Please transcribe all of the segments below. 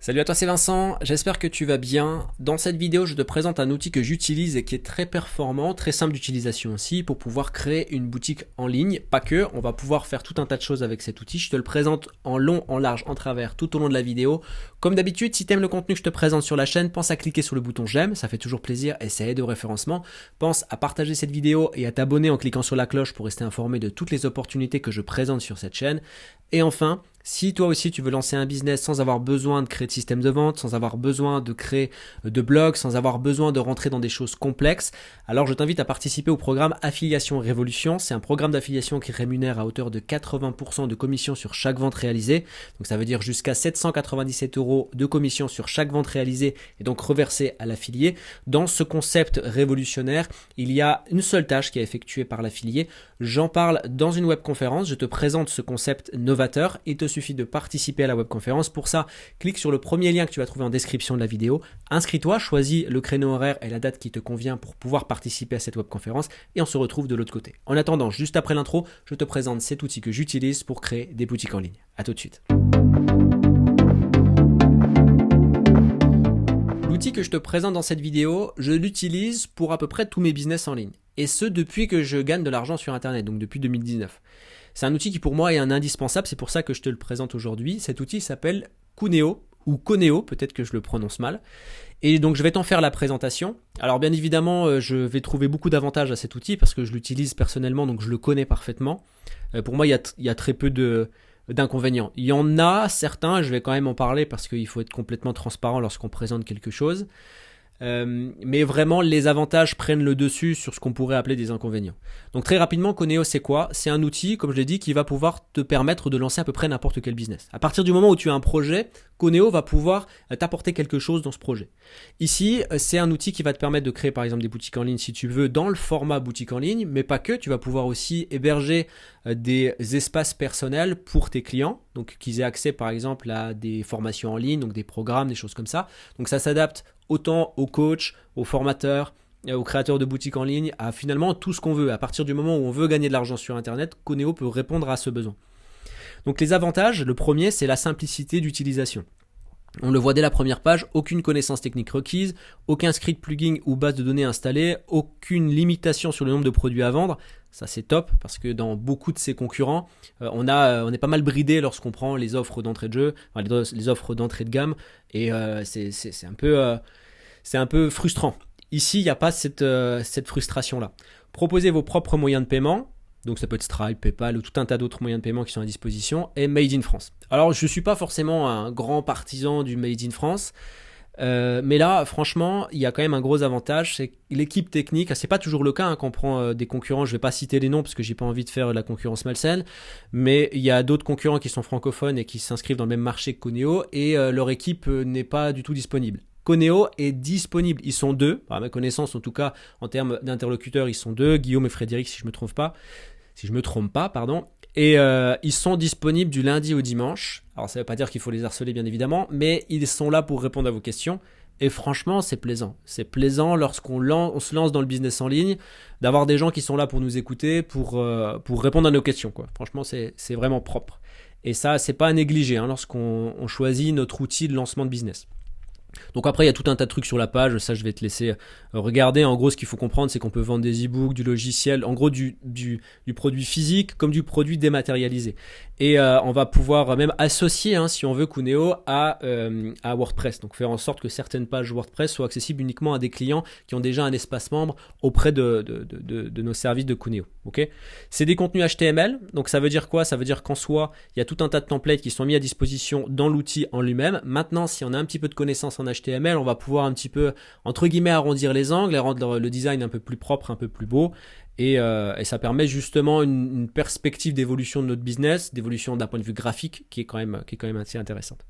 Salut à toi, c'est Vincent, j'espère que tu vas bien. Dans cette vidéo, je te présente un outil que j'utilise et qui est très performant, très simple d'utilisation aussi, pour pouvoir créer une boutique en ligne. Pas que, on va pouvoir faire tout un tas de choses avec cet outil. Je te le présente en long, en large, en travers, tout au long de la vidéo. Comme d'habitude, si tu aimes le contenu que je te présente sur la chaîne, pense à cliquer sur le bouton j'aime, ça fait toujours plaisir et ça aide au référencement. Pense à partager cette vidéo et à t'abonner en cliquant sur la cloche pour rester informé de toutes les opportunités que je présente sur cette chaîne. Et enfin, si toi aussi tu veux lancer un business sans avoir besoin de créer de système de vente, sans avoir besoin de créer de blog, sans avoir besoin de rentrer dans des choses complexes, alors je t'invite à participer au programme Affiliation Révolution. C'est un programme d'affiliation qui rémunère à hauteur de 80% de commission sur chaque vente réalisée. Donc ça veut dire jusqu'à 797 € de commission sur chaque vente réalisée et donc reversée à l'affilié. Dans ce concept révolutionnaire, il y a une seule tâche qui est effectuée par l'affilié. J'en parle dans une webconférence, je te présente ce concept novateur. Il te suffit de participer à la webconférence. Pour ça, clique sur le premier lien que tu vas trouver en description de la vidéo. Inscris-toi, choisis le créneau horaire et la date qui te convient pour pouvoir participer à cette webconférence et on se retrouve de l'autre côté. En attendant, juste après l'intro, je te présente cet outil que j'utilise pour créer des boutiques en ligne. À tout de suite. L'outil que je te présente dans cette vidéo, je l'utilise pour à peu près tous mes business en ligne. Et ce, depuis que je gagne de l'argent sur Internet, donc depuis 2019. C'est un outil qui pour moi est un indispensable, c'est pour ça que je te le présente aujourd'hui. Cet outil s'appelle Kuneo, ou Koneo, peut-être que je le prononce mal. Et donc je vais t'en faire la présentation. Alors bien évidemment, je vais trouver beaucoup d'avantages à cet outil parce que je l'utilise personnellement, donc je le connais parfaitement. Pour moi, il y a très peu d'inconvénients. Il y en a certains, je vais quand même en parler parce qu'il faut être complètement transparent lorsqu'on présente quelque chose. Mais vraiment, les avantages prennent le dessus sur ce qu'on pourrait appeler des inconvénients. Donc très rapidement, Koneo, c'est quoi? C'est un outil, comme je l'ai dit, qui va pouvoir te permettre de lancer à peu près n'importe quel business. À partir du moment où tu as un projet, Koneo va pouvoir t'apporter quelque chose dans ce projet. Ici, c'est un outil qui va te permettre de créer par exemple des boutiques en ligne si tu veux, dans le format boutique en ligne, mais pas que. Tu vas pouvoir aussi héberger des espaces personnels pour tes clients, donc qu'ils aient accès par exemple à des formations en ligne, donc des programmes, des choses comme ça. Donc ça s'adapte autant aux coachs, aux formateurs, aux créateurs de boutiques en ligne, à finalement tout ce qu'on veut. À partir du moment où on veut gagner de l'argent sur Internet, Koneo peut répondre à ce besoin. Donc les avantages, le premier, c'est la simplicité d'utilisation. On le voit dès la première page, aucune connaissance technique requise, aucun script plugin ou base de données installée, aucune limitation sur le nombre de produits à vendre. Ça c'est top parce que dans beaucoup de ses concurrents, on est pas mal bridé lorsqu'on prend les offres d'entrée de jeu, enfin, les offres d'entrée de gamme et c'est un peu frustrant. Ici, il n'y a pas cette frustration-là. Proposez vos propres moyens de paiement. Donc ça peut être Stripe, PayPal ou tout un tas d'autres moyens de paiement qui sont à disposition, et Made in France. Alors je ne suis pas forcément un grand partisan du Made in France, mais là franchement il y a quand même un gros avantage, c'est que l'équipe technique, c'est pas toujours le cas quand on prend des concurrents, je ne vais pas citer les noms parce que j'ai pas envie de faire de la concurrence malsaine, mais il y a d'autres concurrents qui sont francophones et qui s'inscrivent dans le même marché que Koneo et leur équipe n'est pas du tout disponible. Koneo est disponible, ils sont deux, à ma connaissance en tout cas en termes d'interlocuteurs ils sont deux, Guillaume et Frédéric si je me trompe pas, et ils sont disponibles du lundi au dimanche. Alors ça ne veut pas dire qu'il faut les harceler bien évidemment, mais ils sont là pour répondre à vos questions. Et franchement, c'est plaisant. C'est plaisant lorsqu'on se lance dans le business en ligne, d'avoir des gens qui sont là pour nous écouter, pour répondre à nos questions, quoi. Franchement, c'est vraiment propre. Et ça, c'est pas à négliger lorsqu'on choisit notre outil de lancement de business. Donc après il y a tout un tas de trucs sur la page, ça je vais te laisser regarder. En gros ce qu'il faut comprendre c'est qu'on peut vendre des e-books, du logiciel, en gros du produit physique comme du produit dématérialisé. Et on va pouvoir même associer si on veut Kuneo à WordPress, donc faire en sorte que certaines pages WordPress soient accessibles uniquement à des clients qui ont déjà un espace membre auprès de nos services de Kuneo. Okay, c'est des contenus HTML, donc ça veut dire quoi? Ça veut dire qu'en soi il y a tout un tas de templates qui sont mis à disposition dans l'outil en lui-même. Maintenant si on a un petit peu de connaissances en HTML, on va pouvoir un petit peu entre guillemets arrondir les angles et rendre le design un peu plus propre, un peu plus beau. Et ça permet justement une perspective d'évolution de notre business, d'évolution d'un point de vue graphique qui est quand même assez intéressante.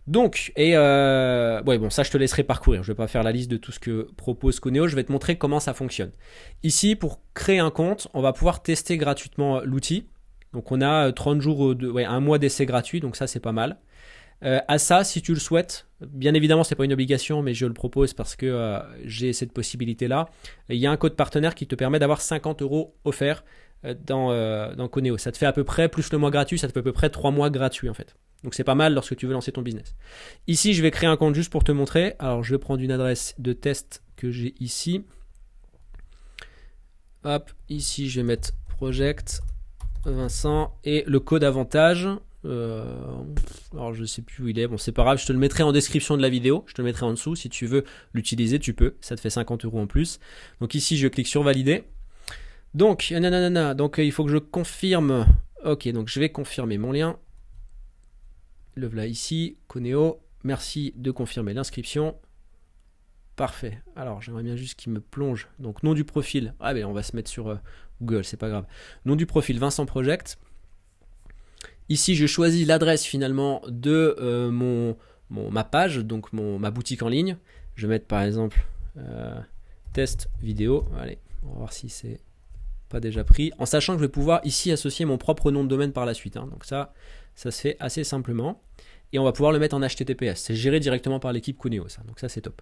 Donc, ça je te laisserai parcourir, je ne vais pas faire la liste de tout ce que propose Koneo, je vais te montrer comment ça fonctionne. Ici, pour créer un compte, on va pouvoir tester gratuitement l'outil. Donc on a 30 jours, un mois d'essai gratuit, donc ça c'est pas mal. À ça, si tu le souhaites, bien évidemment c'est pas une obligation mais je le propose parce que j'ai cette possibilité là, il y a un code partenaire qui te permet d'avoir 50 € offerts dans Coneo. Ça te fait à peu près, plus le mois gratuit, ça te fait à peu près 3 mois gratuits en fait. Donc c'est pas mal lorsque tu veux lancer ton business. Ici, je vais créer un compte juste pour te montrer. Alors je vais prendre une adresse de test que j'ai ici. Hop, ici je vais mettre Project Vincent et le code avantage. Alors je sais plus où il est, bon c'est pas grave, je te le mettrai en description de la vidéo, je te le mettrai en dessous, si tu veux l'utiliser tu peux, ça te fait 50 € en plus. Donc ici je clique sur valider. Donc, donc il faut que je confirme, ok donc je vais confirmer mon lien. Le voilà ici, Coneo, merci de confirmer l'inscription. Parfait, alors j'aimerais bien juste qu'il me plonge, donc nom du profil, ah ben on va se mettre sur Google, c'est pas grave. Nom du profil Vincent Project. Ici, je choisis l'adresse finalement de ma page, donc ma boutique en ligne. Je vais mettre par exemple test vidéo. Allez, on va voir si c'est pas déjà pris. En sachant que je vais pouvoir ici associer mon propre nom de domaine par la suite. Hein. Donc ça se fait assez simplement. Et on va pouvoir le mettre en HTTPS. C'est géré directement par l'équipe Coneo, ça. Donc ça, c'est top.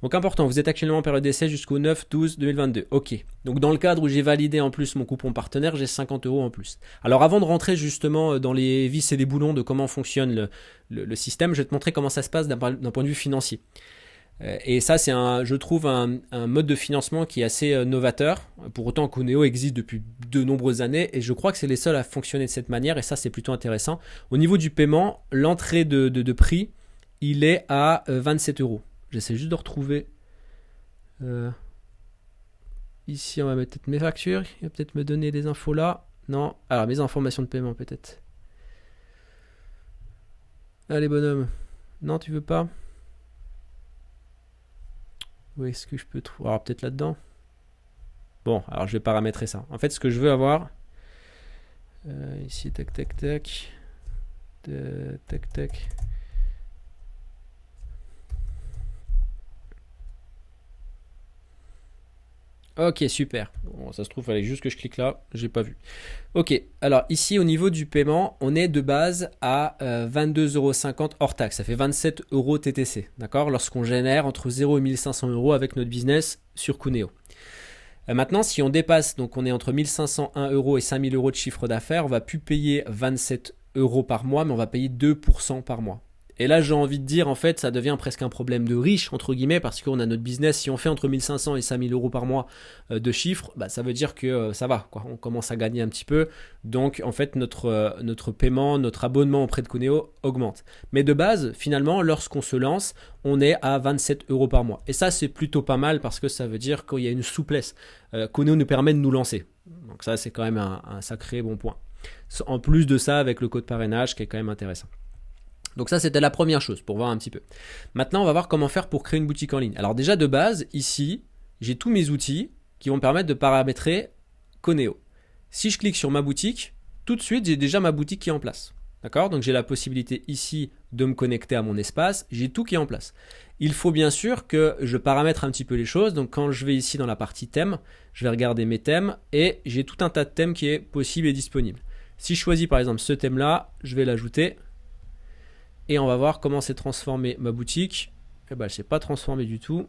Donc important, vous êtes actuellement en période d'essai jusqu'au 9/12/2022. Ok. Donc dans le cadre où j'ai validé en plus mon coupon partenaire, j'ai 50 € en plus. Alors avant de rentrer justement dans les vis et les boulons de comment fonctionne le système, je vais te montrer comment ça se passe d'un point de vue financier. Et ça, c'est je trouve un mode de financement qui est assez novateur. Pour autant, Coneo existe depuis de nombreuses années et je crois que c'est les seuls à fonctionner de cette manière et ça, c'est plutôt intéressant. Au niveau du paiement, l'entrée de prix, il est à 27 €. J'essaie juste de retrouver. Ici, on va mettre peut-être mes factures. Il va peut-être me donner des infos là. Non. Alors, mes informations de paiement peut-être. Allez, bonhomme. Non, tu veux pas? Où est-ce que je peux trouver? Alors peut-être là-dedans. Bon, alors je vais paramétrer ça. En fait, ce que je veux avoir, ici, tac. Ok, super. Bon, ça se trouve, il fallait juste que je clique là. J'ai pas vu. Ok, alors ici, au niveau du paiement, on est de base à 22,50 € hors taxe. Ça fait 27 € TTC. D'accord? Lorsqu'on génère entre 0 et 1500 € avec notre business sur Coneo. Maintenant, si on dépasse, donc on est entre 1501 € et 5000 € de chiffre d'affaires, on va plus payer 27 € par mois, mais on va payer 2% par mois. Et là, j'ai envie de dire, en fait, ça devient presque un problème de riche, entre guillemets, parce qu'on a notre business. Si on fait entre 1500 et 5000 € par mois de chiffre, bah, ça veut dire que ça va, quoi. On commence à gagner un petit peu. Donc, en fait, notre paiement, notre abonnement auprès de Coneo augmente. Mais de base, finalement, lorsqu'on se lance, on est à 27 € par mois. Et ça, c'est plutôt pas mal parce que ça veut dire qu'il y a une souplesse. Coneo nous permet de nous lancer. Donc ça, c'est quand même un sacré bon point. En plus de ça, avec le code parrainage, qui est quand même intéressant. Donc ça, c'était la première chose pour voir un petit peu. Maintenant, on va voir comment faire pour créer une boutique en ligne. Alors déjà, de base, ici, j'ai tous mes outils qui vont me permettre de paramétrer Coneo. Si je clique sur ma boutique, tout de suite, j'ai déjà ma boutique qui est en place. D'accord? Donc j'ai la possibilité ici de me connecter à mon espace. J'ai tout qui est en place. Il faut bien sûr que je paramètre un petit peu les choses. Donc quand je vais ici dans la partie thème, je vais regarder mes thèmes et j'ai tout un tas de thèmes qui est possible et disponible. Si je choisis par exemple ce thème-là, je vais l'ajouter. Et on va voir comment s'est transformée ma boutique. Eh ben, elle ne s'est pas transformée du tout.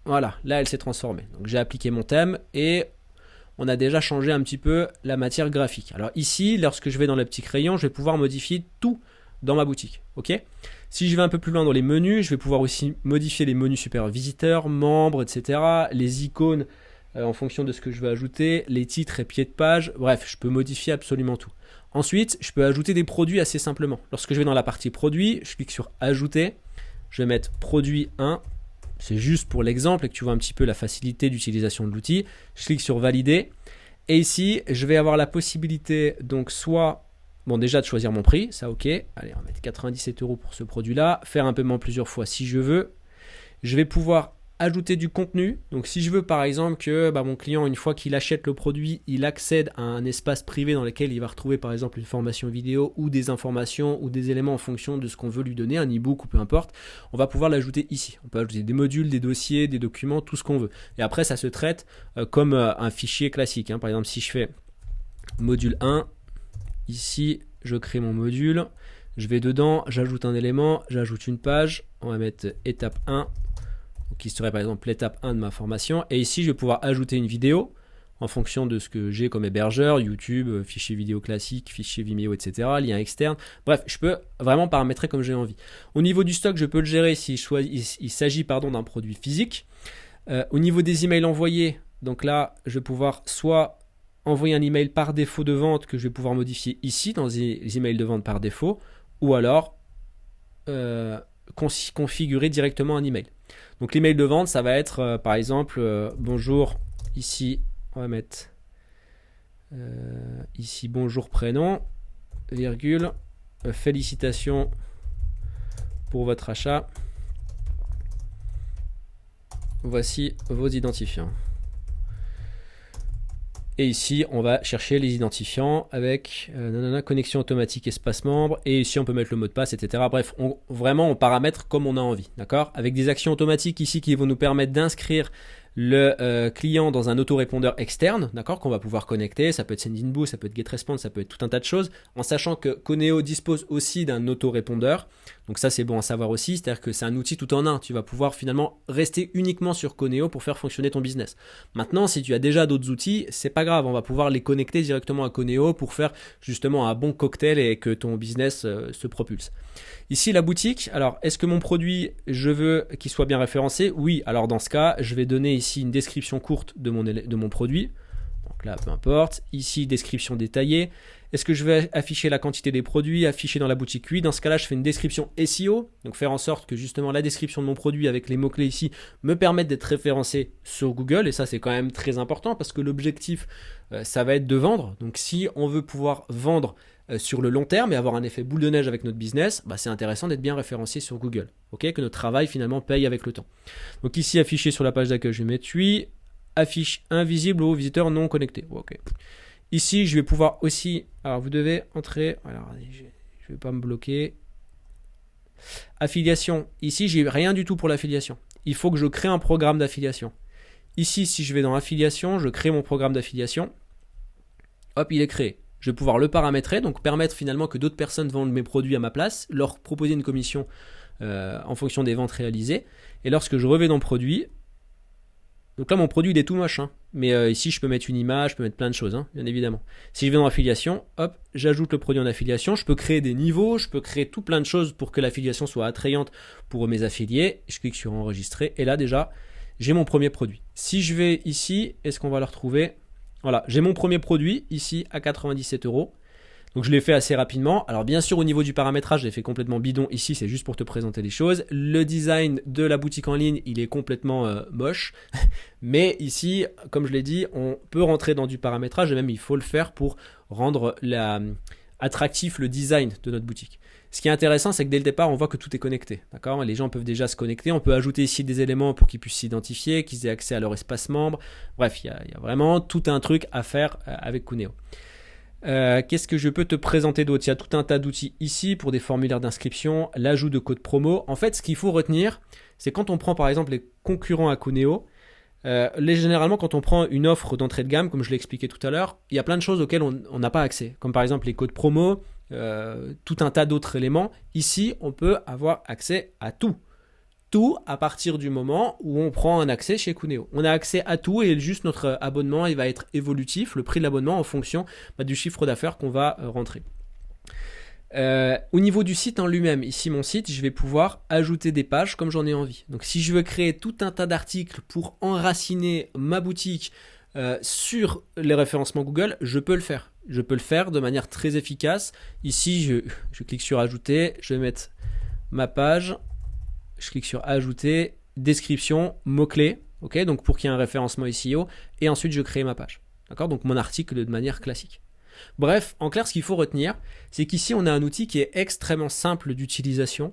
Voilà, là elle s'est transformée. Donc j'ai appliqué mon thème et on a déjà changé un petit peu la matière graphique. Alors ici, lorsque je vais dans le petit crayon, je vais pouvoir modifier tout dans ma boutique. Ok ? Si je vais un peu plus loin dans les menus, je vais pouvoir aussi modifier les menus supérieurs visiteurs, membres, etc. Les icônes en fonction de ce que je veux ajouter, les titres et pieds de page. Bref, je peux modifier absolument tout. Ensuite, je peux ajouter des produits assez simplement. Lorsque je vais dans la partie produits, je clique sur ajouter. Je vais mettre produit 1. C'est juste pour l'exemple et que tu vois un petit peu la facilité d'utilisation de l'outil. Je clique sur valider. Et ici, je vais avoir la possibilité, donc soit, bon déjà de choisir mon prix, ça ok. Allez, on va mettre 97 € pour ce produit-là. Faire un paiement plusieurs fois si je veux. Je vais pouvoir ajouter du contenu. Donc si je veux par exemple que mon client, une fois qu'il achète le produit, il accède à un espace privé dans lequel il va retrouver par exemple une formation vidéo ou des informations ou des éléments en fonction de ce qu'on veut lui donner, un e-book ou peu importe, on va pouvoir l'ajouter ici. On peut ajouter des modules, des dossiers, des documents, tout ce qu'on veut. Et après ça se traite comme un fichier classique. Par exemple si je fais module 1, ici je crée mon module, je vais dedans, j'ajoute un élément, j'ajoute une page, on va mettre étape 1, qui serait par exemple l'étape 1 de ma formation. Et ici, je vais pouvoir ajouter une vidéo. en fonction de ce que j'ai comme hébergeur, YouTube, fichier vidéo classique, fichier Vimeo, etc., lien externe. Bref, je peux vraiment paramétrer comme j'ai envie. Au niveau du stock, je peux le gérer s'il s'agit d'un produit physique. Au niveau des emails envoyés, donc là, je vais pouvoir soit envoyer un email par défaut de vente que je vais pouvoir modifier ici dans les emails de vente par défaut, ou alors configurer directement un email. Donc l'email de vente, ça va être par exemple bonjour, ici on va mettre ici bonjour prénom, virgule, félicitations pour votre achat. Voici vos identifiants. Et ici, on va chercher les identifiants avec connexion automatique espace membre. Et ici, on peut mettre le mot de passe, etc. Bref, vraiment, on paramètre comme on a envie. D'accord ? Avec des actions automatiques ici qui vont nous permettre d'inscrire le client dans un autorépondeur externe, d'accord, qu'on va pouvoir connecter. Ça peut être Sendinblue, ça peut être GetResponse, ça peut être tout un tas de choses, en sachant que Coneo dispose aussi d'un autorépondeur. Donc ça, c'est bon à savoir aussi, c'est-à-dire que c'est un outil tout en un. Tu vas pouvoir finalement rester uniquement sur Coneo pour faire fonctionner ton business. Maintenant, si tu as déjà d'autres outils, c'est pas grave, on va pouvoir les connecter directement à Coneo pour faire justement un bon cocktail et que ton business se propulse. Ici, la boutique. Alors, est-ce que mon produit, je veux qu'il soit bien référencé ? Oui. Alors, dans ce cas, je vais donner ici une description courte de mon produit. Donc là, peu importe. Ici, description détaillée. Est-ce que je vais afficher la quantité des produits affichés dans la boutique ? Oui. Dans ce cas-là, je fais une description SEO. Donc, faire en sorte que justement la description de mon produit avec les mots-clés ici me permette d'être référencé sur Google. Et ça, c'est quand même très important parce que l'objectif, ça va être de vendre. Donc, si on veut pouvoir vendre sur le long terme et avoir un effet boule de neige avec notre business, c'est intéressant d'être bien référencié sur Google. Que notre travail finalement paye avec le temps. Donc ici, affiché sur la page d'accueil, je vais mettre oui. Affiche invisible aux visiteurs non connectés. Ici, je vais pouvoir aussi... Alors, vous devez entrer... Alors, je ne vais pas me bloquer. Affiliation. Ici, j'ai rien du tout pour l'affiliation. Il faut que je crée un programme d'affiliation. Ici, si je vais dans affiliation, je crée mon programme d'affiliation. Hop, il est créé. Je vais pouvoir le paramétrer, donc permettre finalement que d'autres personnes vendent mes produits à ma place, leur proposer une commission en fonction des ventes réalisées. Et lorsque je reviens dans produit, donc là mon produit il est tout moche, mais ici je peux mettre une image, je peux mettre plein de choses, bien évidemment. Si je vais dans affiliation, hop, j'ajoute le produit en affiliation, je peux créer des niveaux, je peux créer tout plein de choses pour que l'affiliation soit attrayante pour mes affiliés. Je clique sur enregistrer et là déjà j'ai mon premier produit. Si je vais ici, est-ce qu'on va le retrouver ? Voilà, j'ai mon premier produit ici à 97 €. Donc je l'ai fait assez rapidement. Alors bien sûr au niveau du paramétrage, je l'ai fait complètement bidon. Ici c'est juste pour te présenter les choses. Le design de la boutique en ligne, il est complètement moche. Mais ici, comme je l'ai dit, on peut rentrer dans du paramétrage et même il faut le faire pour rendre attractif le design de notre boutique. Ce qui est intéressant, c'est que dès le départ, on voit que tout est connecté. D'accord ? Les gens peuvent déjà se connecter. On peut ajouter ici des éléments pour qu'ils puissent s'identifier, qu'ils aient accès à leur espace membre. Bref, il y a vraiment tout un truc à faire avec Cuneo. Qu'est-ce que je peux te présenter d'autre ? Il y a tout un tas d'outils ici pour des formulaires d'inscription, l'ajout de codes promo. En fait, ce qu'il faut retenir, c'est quand on prend par exemple les concurrents à Cuneo, généralement quand on prend une offre d'entrée de gamme, comme je l'ai expliqué tout à l'heure, il y a plein de choses auxquelles on n'a pas accès, comme par exemple les codes promo, tout un tas d'autres éléments. Ici, on peut avoir accès à tout. Tout à partir du moment où on prend un accès chez Cuneo. On a accès à tout et juste notre abonnement, il va être évolutif, le prix de l'abonnement en fonction du chiffre d'affaires qu'on va rentrer. Au niveau du site en lui-même, ici mon site, je vais pouvoir ajouter des pages comme j'en ai envie. Donc si je veux créer tout un tas d'articles pour enraciner ma boutique sur les référencements Google, je peux le faire. Je peux le faire de manière très efficace. Ici, je clique sur ajouter, je vais mettre ma page, je clique sur ajouter, description, mots-clés, donc pour qu'il y ait un référencement SEO, et ensuite je crée ma page. D'accord ? Donc mon article de manière classique. Bref, en clair, ce qu'il faut retenir, c'est qu'ici on a un outil qui est extrêmement simple d'utilisation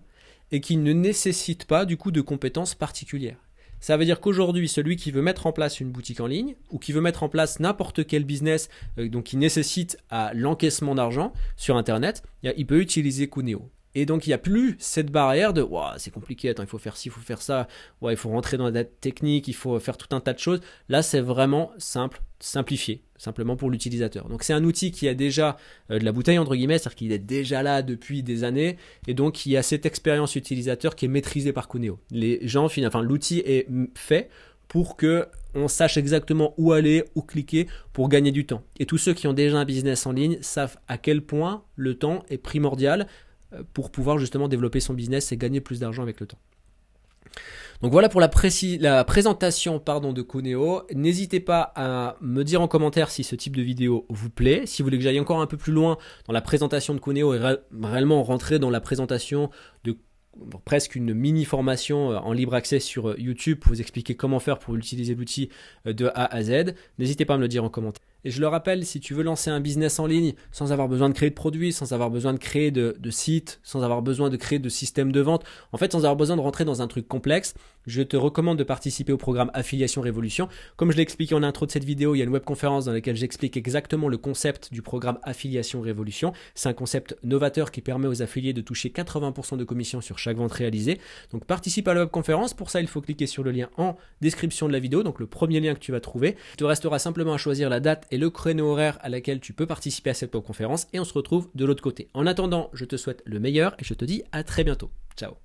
et qui ne nécessite pas du coup de compétences particulières. Ça veut dire qu'aujourd'hui, celui qui veut mettre en place une boutique en ligne ou qui veut mettre en place n'importe quel business donc qui nécessite l'encaissement d'argent sur Internet, il peut utiliser Cuneo. Et donc, il n'y a plus cette barrière de « c'est compliqué, attends, il faut faire ci, il faut faire ça, il faut rentrer dans la technique, il faut faire tout un tas de choses. » Là, c'est vraiment simple, simplifié, simplement pour l'utilisateur. Donc, c'est un outil qui a déjà de la bouteille, entre guillemets, c'est-à-dire qu'il est déjà là depuis des années et donc il y a cette expérience utilisateur qui est maîtrisée par Cuneo. L'outil est fait pour que on sache exactement où aller, où cliquer pour gagner du temps. Et tous ceux qui ont déjà un business en ligne savent à quel point le temps est primordial pour pouvoir justement développer son business et gagner plus d'argent avec le temps. Donc voilà pour la présentation de Kuneo. N'hésitez pas à me dire en commentaire si ce type de vidéo vous plaît. Si vous voulez que j'aille encore un peu plus loin dans la présentation de Kuneo et réellement rentrer dans la présentation de presque une mini formation en libre accès sur YouTube pour vous expliquer comment faire pour utiliser l'outil de A à Z, n'hésitez pas à me le dire en commentaire. Et je le rappelle, si tu veux lancer un business en ligne sans avoir besoin de créer de produits, sans avoir besoin de créer de sites, sans avoir besoin de créer de système de vente, en fait sans avoir besoin de rentrer dans un truc complexe, je te recommande de participer au programme Affiliation Révolution. Comme je l'ai expliqué en intro de cette vidéo, il y a une webconférence dans laquelle j'explique exactement le concept du programme Affiliation Révolution. C'est un concept novateur qui permet aux affiliés de toucher 80% de commission sur chaque vente réalisée. Donc participe à la webconférence. Pour ça, il faut cliquer sur le lien en description de la vidéo, donc le premier lien que tu vas trouver. Il te restera simplement à choisir la date et le créneau horaire à laquelle tu peux participer à cette webconférence et on se retrouve de l'autre côté. En attendant, je te souhaite le meilleur et je te dis à très bientôt. Ciao.